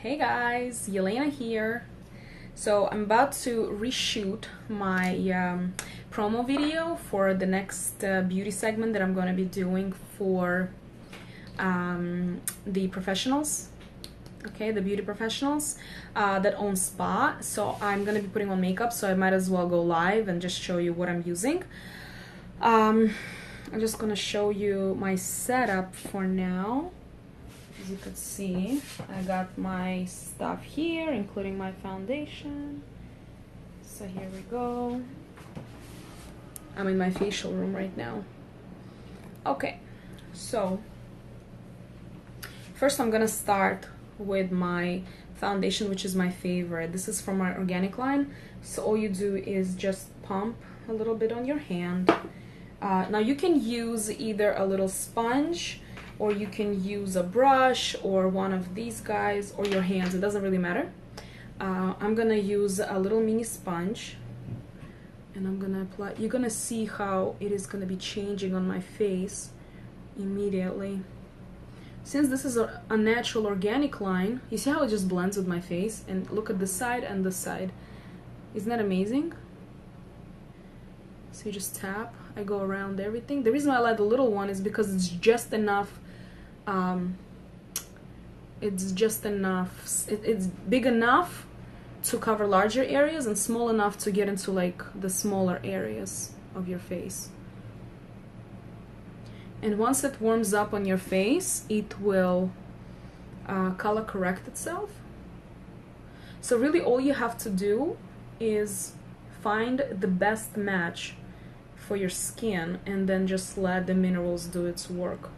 Hey guys, Yelena here. So I'm about to reshoot my promo video for the next beauty segment that I'm going to be doing for the professionals. Okay, the beauty professionals that own spa. So I'm going to be putting on makeup, so I might as well go live and just show you what I'm using. I'm just going to show you my setup for now. As you could see, I got my stuff here, including my foundation. So here we go. I'm in my facial room right now. Okay, so first I'm gonna start with my foundation, which is my favorite. This is from my organic line. So all you do is just pump a little bit on your hand. Now you can use either a little sponge, or you can use a brush or one of these guys, or your hands, it doesn't really matter. I'm gonna use a little mini sponge and I'm gonna apply. You're gonna see how it is gonna be changing on my face immediately. Since this is a natural organic line, you see how it just blends with my face? And look at this side and this side. Isn't that amazing? So you just tap, I go around everything. The reason why I like the little one is because it's just enough, it's big enough to cover larger areas and small enough to get into like the smaller areas of your face. And once it warms up on your face, it will color correct itself. So really all you have to do is find the best match for your skin and then just let the minerals do its work.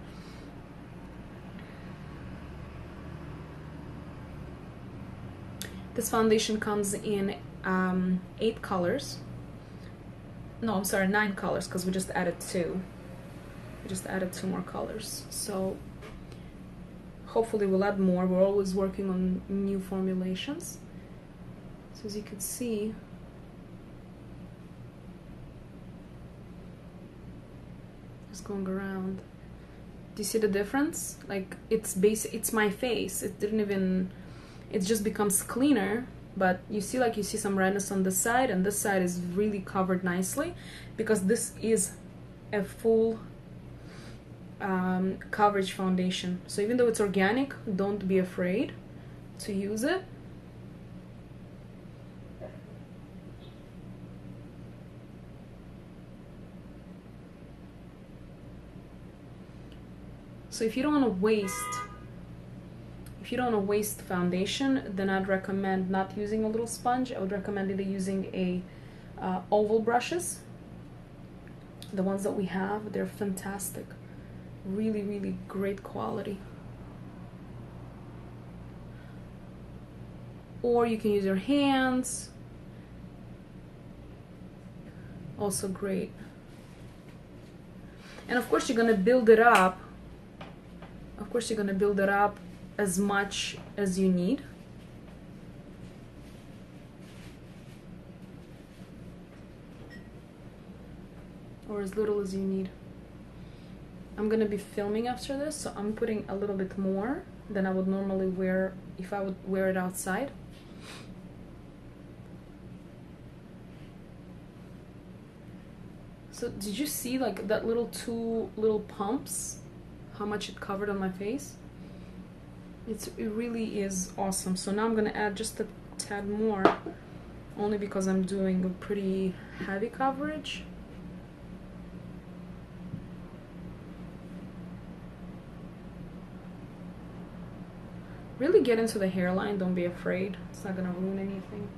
This foundation comes in 8 colors. No, I'm sorry, 9 colors, because we just added 2. We just added 2 more colors. So hopefully we'll add more. We're always working on new formulations. So as you can see, just going around. Do you see the difference? Like it's my face. It didn't even, it just becomes cleaner, but you see some redness on this side, and this side is really covered nicely because this is a full coverage foundation. So even though it's organic, don't be afraid to use it. So if you don't want to waste foundation, then I'd recommend not using a little sponge. I would recommend either using a oval brushes. The ones that we have, they're fantastic. Really, really great quality. Or you can use your hands. Also great. And of course you're gonna build it up. Of course you're gonna build it up as much as you need. Or as little as you need. I'm gonna be filming after this, so I'm putting a little bit more than I would normally wear if I would wear it outside. So did you see like that little 2 little pumps? How much it covered on my face? It really is awesome. So now I'm gonna add just a tad more, only because I'm doing a pretty heavy coverage. Really get into the hairline, don't be afraid. It's not gonna ruin anything.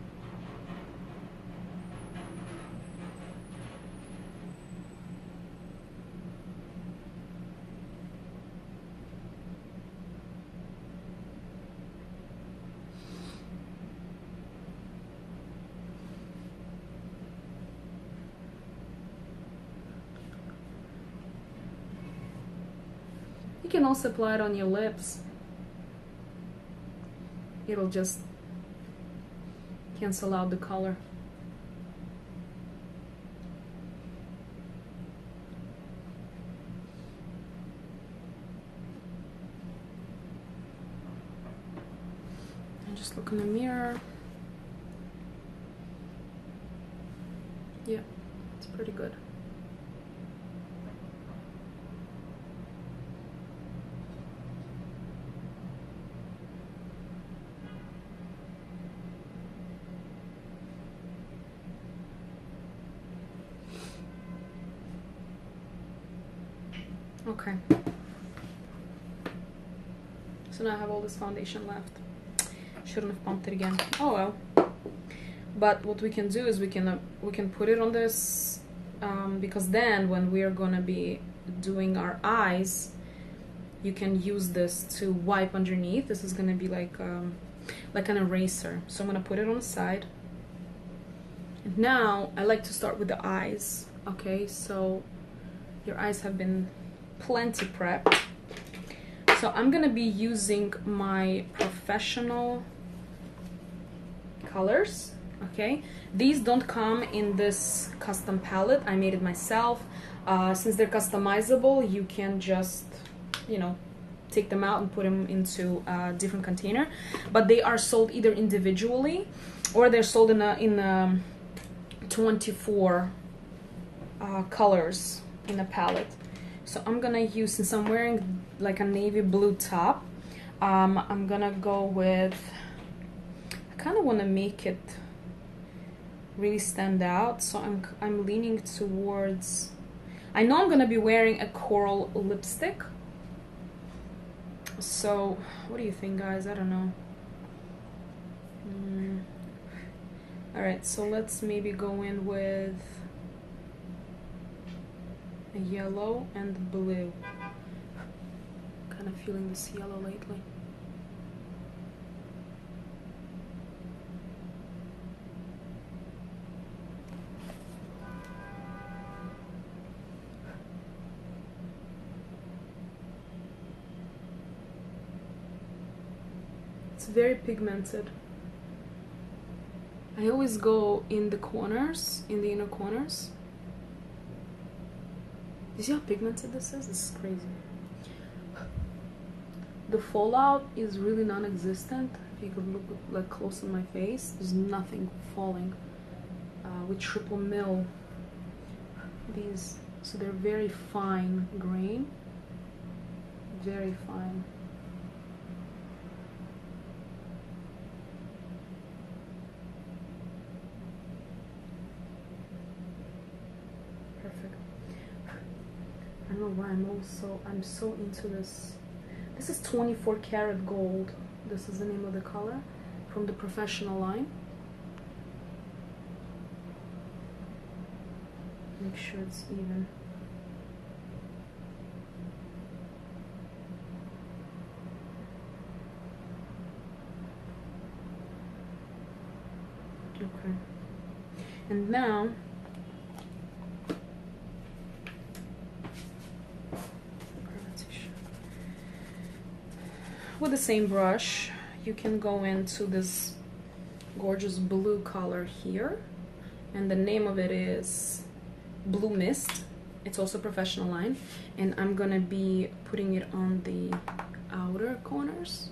You can also apply it on your lips. It'll just cancel out the color. Just look in the mirror. Yeah, it's pretty good. Okay. So now I have all this foundation left. Shouldn't have pumped it again. Oh well. But what we can do is we can put it on this because then when we are gonna be doing our eyes, you can use this to wipe underneath. This is gonna be like an eraser. So I'm gonna put it on the side. And now I like to start with the eyes. Okay, so your eyes have been plenty prepped. So I'm gonna be using my Professional colors. Okay, these don't come in this custom palette. I made it myself. Since they're customizable, you can just, you know, take them out and put them into a different container. But they are sold either individually or they're sold in 24 colors in a palette. So I'm gonna use, since I'm wearing like a navy blue top, I'm gonna go with, I kind of want to make it really stand out, so I'm leaning towards, I know I'm gonna be wearing a coral lipstick. So what do you think, guys? I don't know. All right, so let's maybe go in with a yellow and blue. Kind of feeling this yellow lately. It's very pigmented. I always go in the corners, in the inner corners. You see how pigmented this is? This is crazy. The fallout is really non-existent. If you could look like close on my face, there's nothing falling. We triple mill these, so they're very fine grain, very fine. Perfect. I don't know why I'm so into this. This is 24 karat gold. This is the name of the color from the Professional line. Make sure it's even. Okay. And now with the same brush, you can go into this gorgeous blue color here, and the name of it is Blue Mist. It's also Professional line, and I'm gonna be putting it on the outer corners.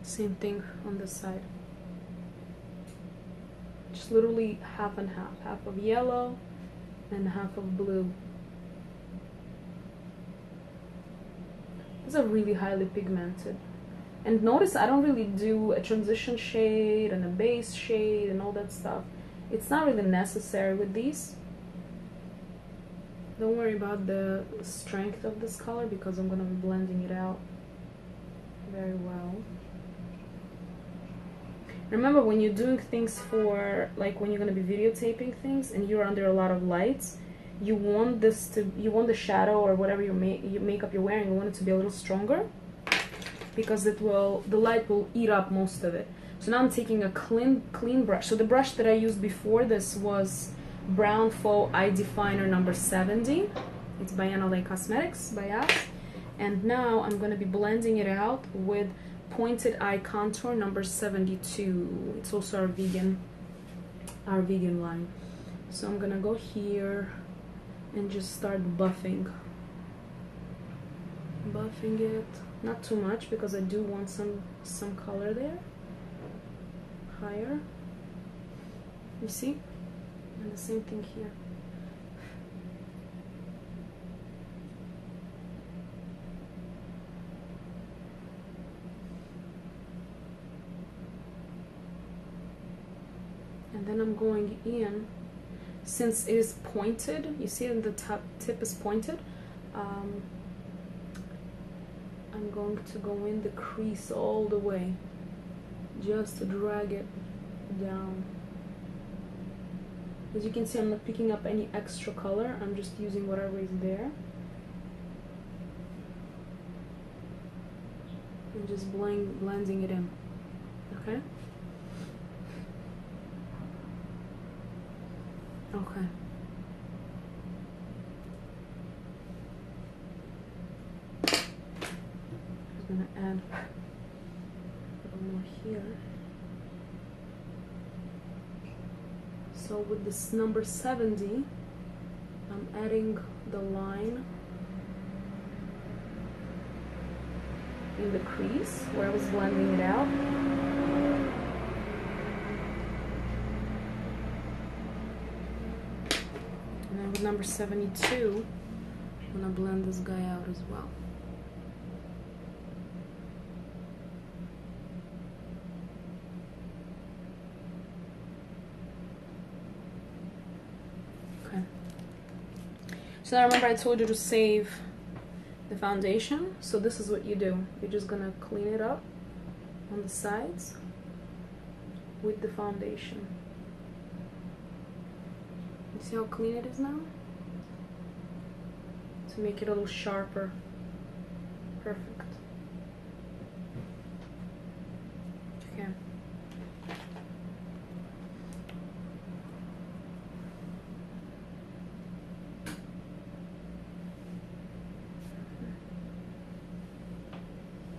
Same thing on this side. Just literally half and half. Half of yellow and half of blue. These are really highly pigmented. And notice I don't really do a transition shade and a base shade and all that stuff. It's not really necessary with these. Don't worry about the strength of this color because I'm gonna be blending it out very well. Remember, when you're doing things for, like when you're going to be videotaping things and you're under a lot of lights, you want this to, you want the shadow or whatever your makeup you're wearing, you want it to be a little stronger because it will, the light will eat up most of it. So now I'm taking a clean brush. So the brush that I used before this was Brown Faux Eye Definer number 70. It's by NLA Cosmetics, by us. And now I'm going to be blending it out with Pointed Eye Contour number 72. It's also our vegan line. So I'm going to go here and just start buffing it. Not too much, because I do want some color there. Higher. You see? And the same thing here. And then I'm going in, since it is pointed, you see the top tip is pointed, I'm going to go in the crease all the way, just to drag it down. As you can see, I'm not picking up any extra color, I'm just using whatever is there. And just blending it in, okay? Okay. I'm gonna add a little more here. So with this number 70, I'm adding the line in the crease where I was blending it out. And then with number 72, I'm gonna blend this guy out as well. Okay. So now remember I told you to save the foundation. So this is what you do. You're just gonna clean it up on the sides with the foundation. You see how clean it is now? To make it a little sharper. Perfect. Okay.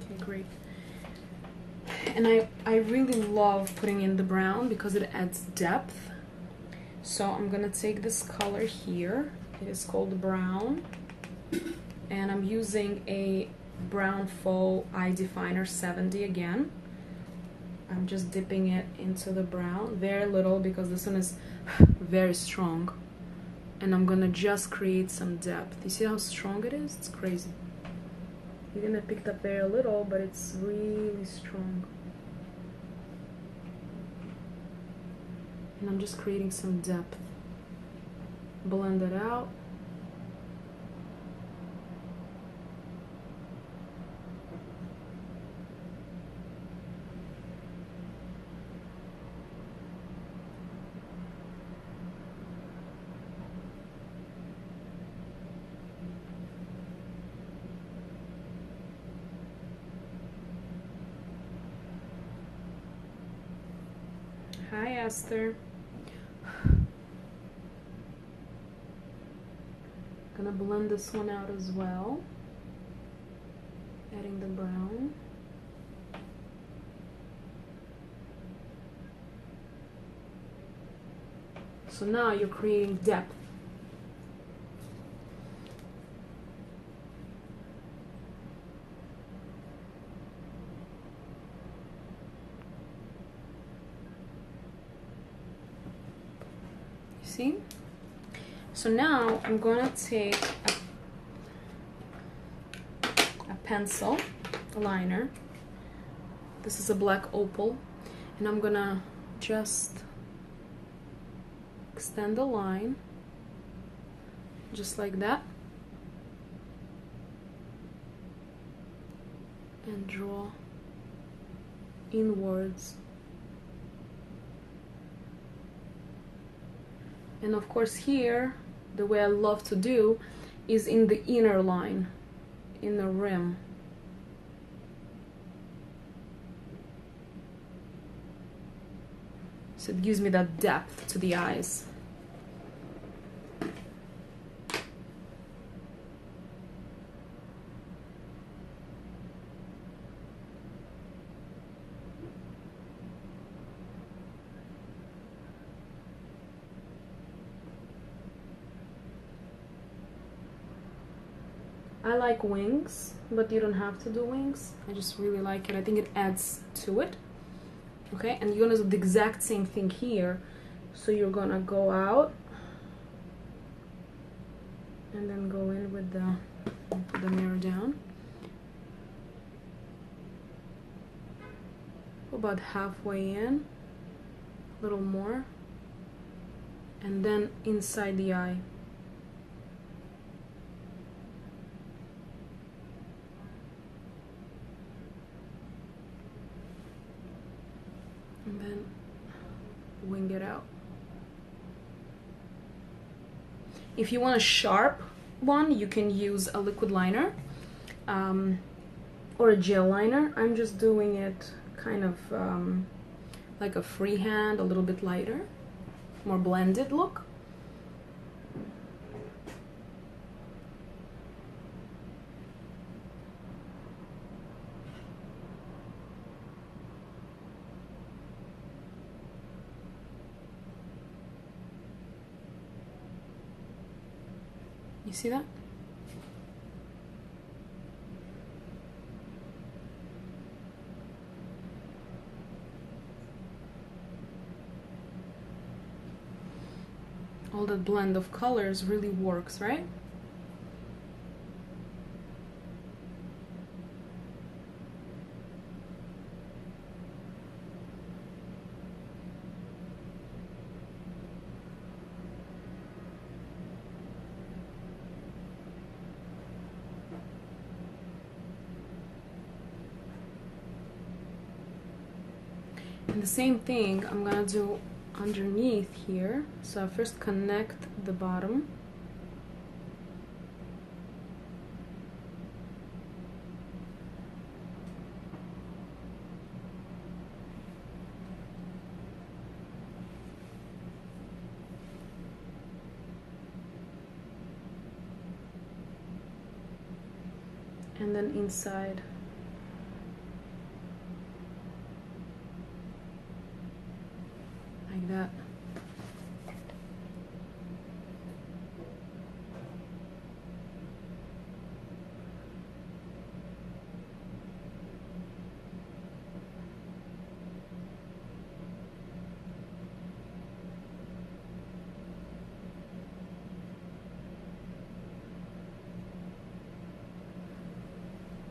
Okay, great. And I really love putting in the brown because it adds depth. So I'm gonna take this color here. It is called brown. And I'm using a Brown Faux Eye Definer 70 again. I'm just dipping it into the brown, very little because this one is very strong. And I'm gonna just create some depth. You see how strong it is? It's crazy. Even I picked up very little, but it's really strong. And I'm just creating some depth. Blend it out. Hi, Esther. Gonna blend this one out as well. Adding the brown. So now you're creating depth. See? So now I'm gonna take a pencil, a liner. This is a black opal, and I'm gonna just extend the line, just like that, and draw inwards. And of course here, the way I love to do is in the inner line, in the rim. So it gives me that depth to the eyes. I like wings, but you don't have to do wings. I just really like it. I think it adds to it. Okay, and you're gonna do the exact same thing here. So you're gonna go out and then go in with put the mirror down. About halfway in, a little more, and then inside the eye. And then wing it out. If you want a sharp one, you can use a liquid liner or a gel liner. I'm just doing it kind of like a freehand, a little bit lighter, more blended look. You see that? All that blend of colors really works, right? And the same thing I'm gonna do underneath here. So I first connect the bottom. And then inside. Like that.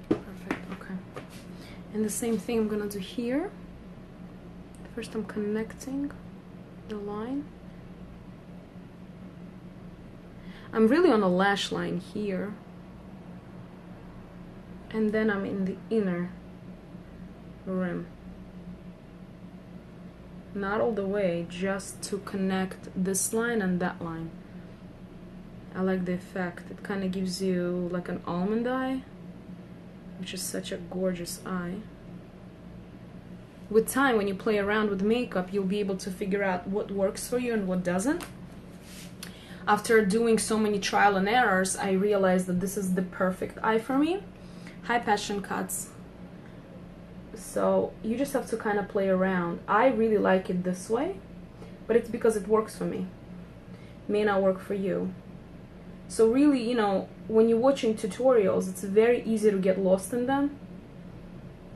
Perfect, okay. And the same thing I'm gonna do here. First I'm connecting the line. I'm really on a lash line here, and then I'm in the inner rim, not all the way, just to connect this line and that line. I like the effect. It kind of gives you like an almond eye, which is such a gorgeous eye. With time, when you play around with makeup, you'll be able to figure out what works for you and what doesn't. After doing so many trial and errors, I realized that this is the perfect eye for me. High passion cuts. So you just have to kind of play around. I really like it this way, but it's because it works for me. It may not work for you. So really, you know, when you're watching tutorials, it's very easy to get lost in them.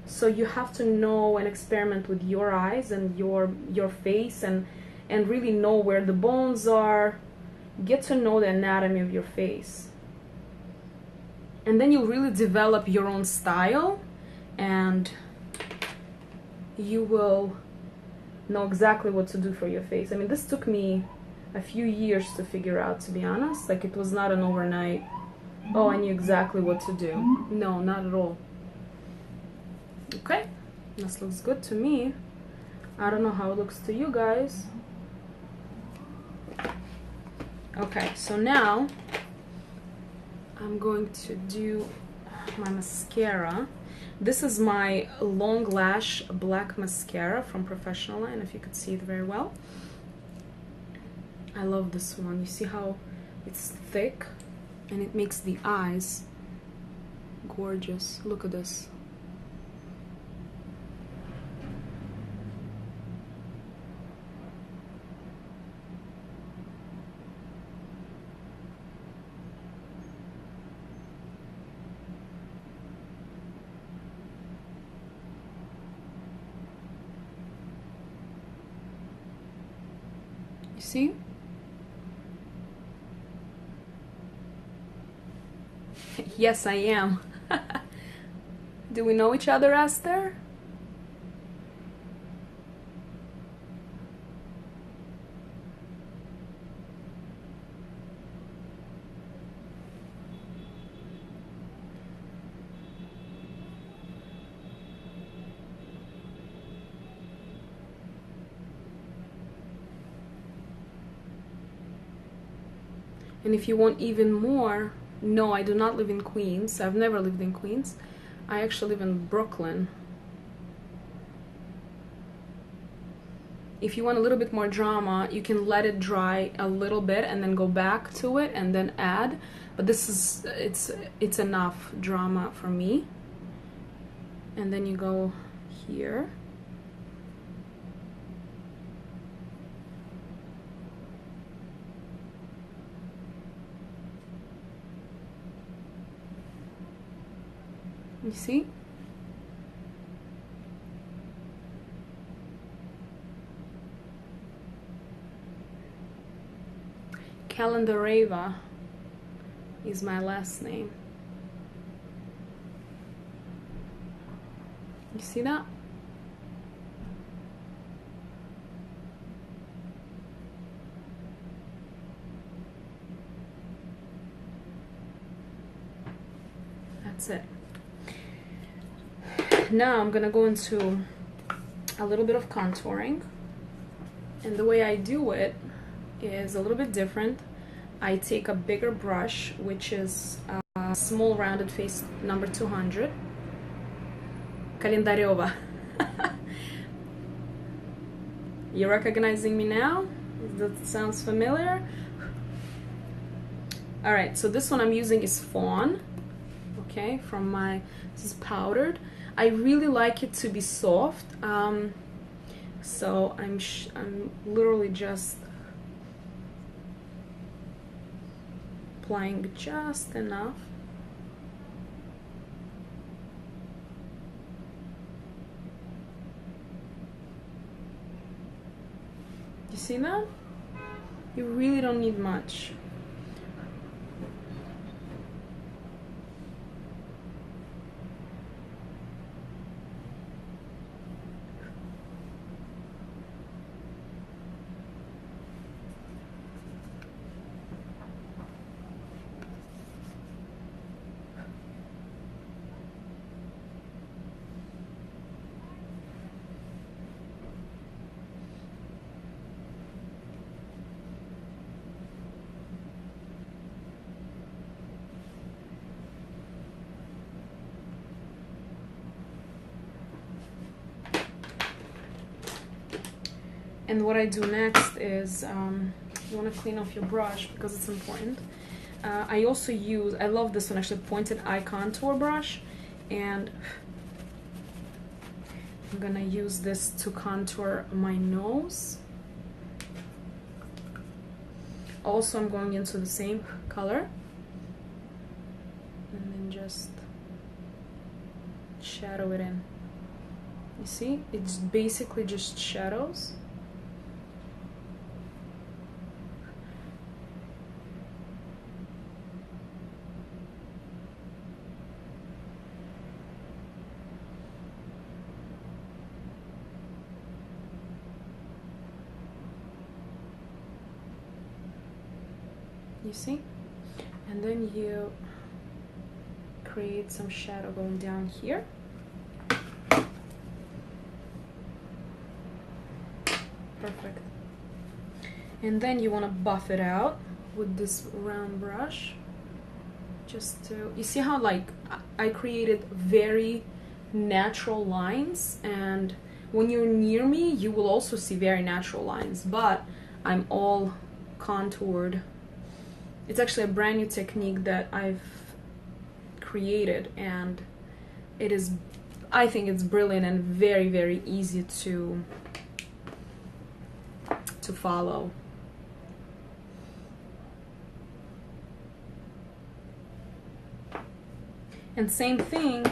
So you have to know and experiment with your eyes and your face and really know where the bones are. Get to know the anatomy of your face. And then you'll really develop your own style, and you will know exactly what to do for your face. I mean, this took me a few years to figure out, to be honest. Like, it was not an overnight, oh, I knew exactly what to do. No, not at all. Okay, this looks good to me. I don't know how it looks to you guys. Okay, so now I'm going to do my mascara. This is my Long Lash Black Mascara from Professional Line, if you could see it very well. I love this one. You see how it's thick and it makes the eyes gorgeous. Look at this. see? Yes, I am. Do we know each other, Esther? And if you want even more, no, I do not live in Queens. I've never lived in Queens. I actually live in Brooklyn. If you want a little bit more drama, you can let it dry a little bit and then go back to it and then add. But this is, it's enough drama for me. And then you go here. You see? Kalendareva is my last name. You see that? That's it. Now I'm gonna go into a little bit of contouring, and the way I do it is a little bit different. I take a bigger brush, which is a small rounded face number 200, Kalendareva. You recognizing me now? That sounds familiar? All right, so this one I'm using is Fawn, okay, from my, this is powdered. I really like it to be soft, so I'm literally just applying just enough. You see that? You really don't need much. And what I do next is, you want to clean off your brush because it's important. I also use, I love this one actually, pointed eye contour brush, and I'm gonna use this to contour my nose. Also, I'm going into the same color, and then just shadow it in. You see, it's basically just shadows. You see? And then you create some shadow going down here. Perfect. And then you want to buff it out with this round brush. Just to, you see how like I created very natural lines, and when you're near me you will also see very natural lines, but I'm all contoured. It's actually a brand new technique that I've created, and it is, I think it's brilliant and very, very easy to follow. And same thing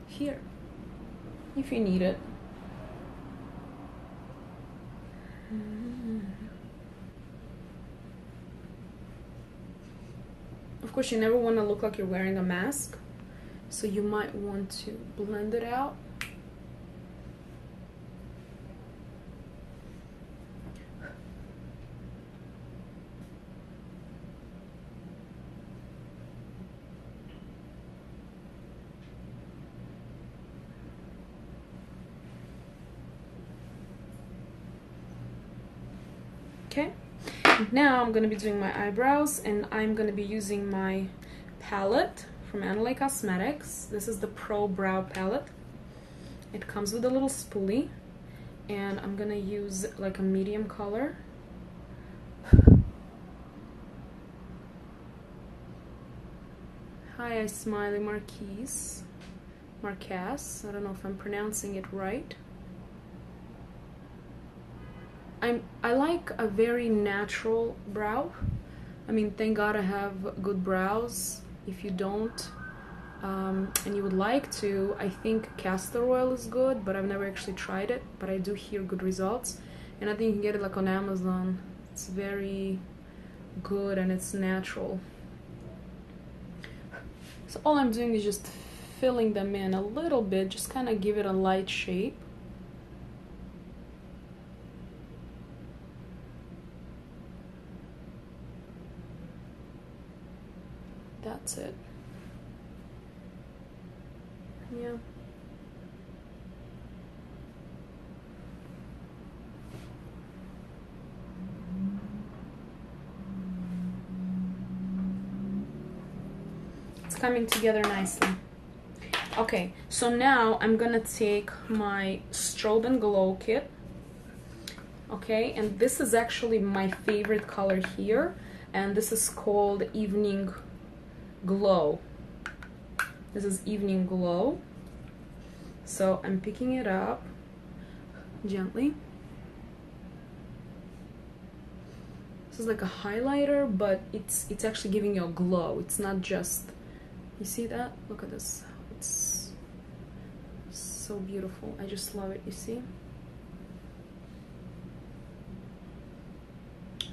here, if you need it. Of course, you never want to look like you're wearing a mask, so you might want to blend it out. Okay, now I'm going to be doing my eyebrows, and I'm going to be using my palette from Analay Cosmetics. This is the Pro Brow Palette. It comes with a little spoolie, and I'm going to use like a medium color. Hi, Smiley Marquise. Marquez. I don't know if I'm pronouncing it right. I like a very natural brow. I mean, thank God I have good brows. If you don't, and you would like to, I think castor oil is good, but I've never actually tried it, but I do hear good results. And I think you can get it like on Amazon. It's very good and it's natural. So all I'm doing is just filling them in a little bit, just kind of give it a light shape. That's it. Yeah. It's coming together nicely. Okay, so now I'm gonna take my Strobe and Glow kit. Okay, and this is actually my favorite color here, and this is called Evening Glow. This is Evening Glow. So I'm picking it up gently. This is like a highlighter, but it's actually giving you a glow. It's not just, you see that? Look at this. It's so beautiful. I just love it, you see?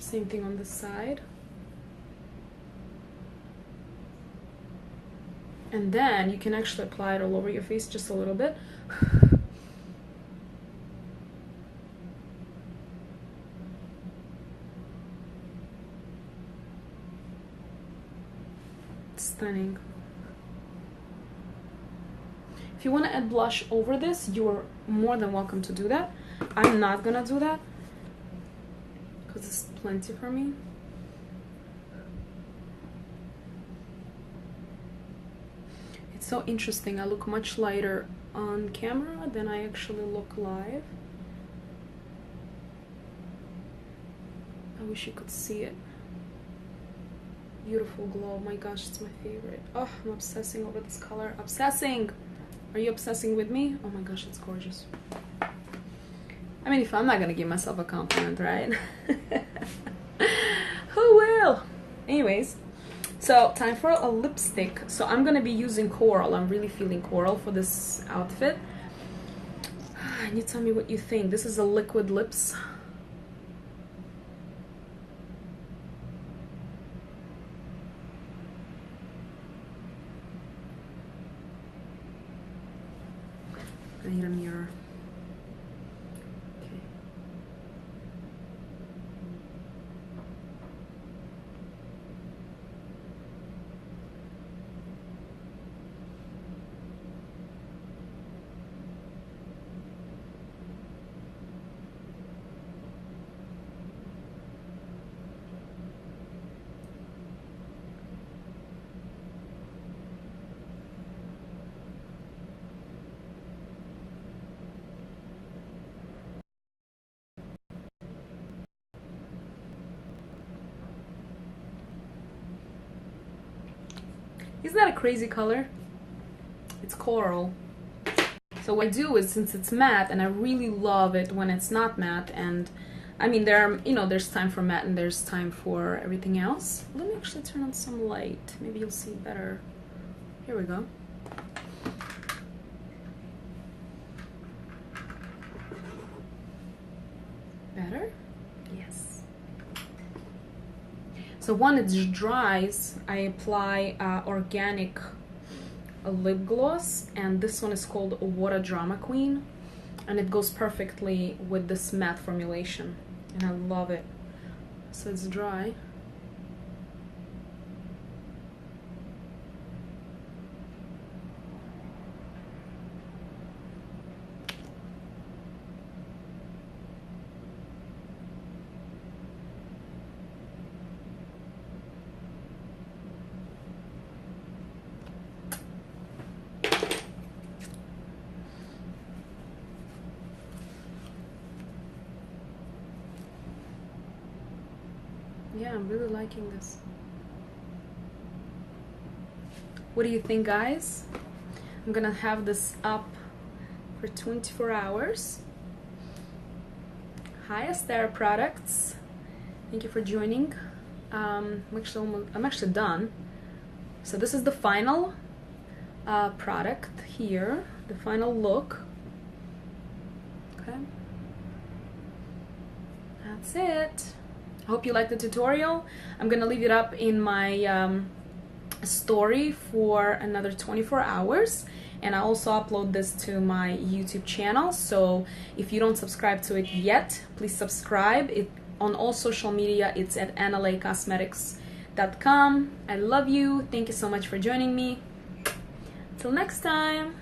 Same thing on this side. And then you can actually apply it all over your face just a little bit. Stunning. If you want to add blush over this, you're more than welcome to do that. I'm not gonna do that because it's plenty for me. It's so interesting. I look much lighter on camera than I actually look live. I wish you could see it. Beautiful glow. Oh my gosh, it's my favorite. Oh, I'm obsessing over this color. Obsessing! Are you obsessing with me? Oh my gosh, it's gorgeous. I mean, if I'm not gonna give myself a compliment, right? Who will? Anyways, so time for a lipstick. So I'm gonna be using Coral. I'm really feeling Coral for this outfit. And you tell me what you think. This is a liquid lips. I need a mirror. Okay. Isn't that a crazy color? It's coral. So what I do is, since it's matte, and I really love it when it's not matte, and I mean, there are, you know, there's time for matte and there's time for everything else. Let me actually turn on some light. Maybe you'll see better. Here we go. Better? Yes. So when it dries, I apply organic lip gloss, and this one is called Water Drama Queen, and it goes perfectly with this matte formulation, and I love it. So it's dry. Yeah, I'm really liking this. What do you think, guys? I'm gonna have this up for 24 hours. Hi, Astera Products. Thank you for joining. I'm actually done. So this is the final product here, the final look. Okay, that's it. I hope you liked the tutorial. I'm gonna leave it up in my story for another 24 hours, and I also upload this to my YouTube channel, so if you don't subscribe to it yet, please subscribe. It on all social media, it's at analaycosmetics.com. I love you. Thank you so much for joining me. Till next time.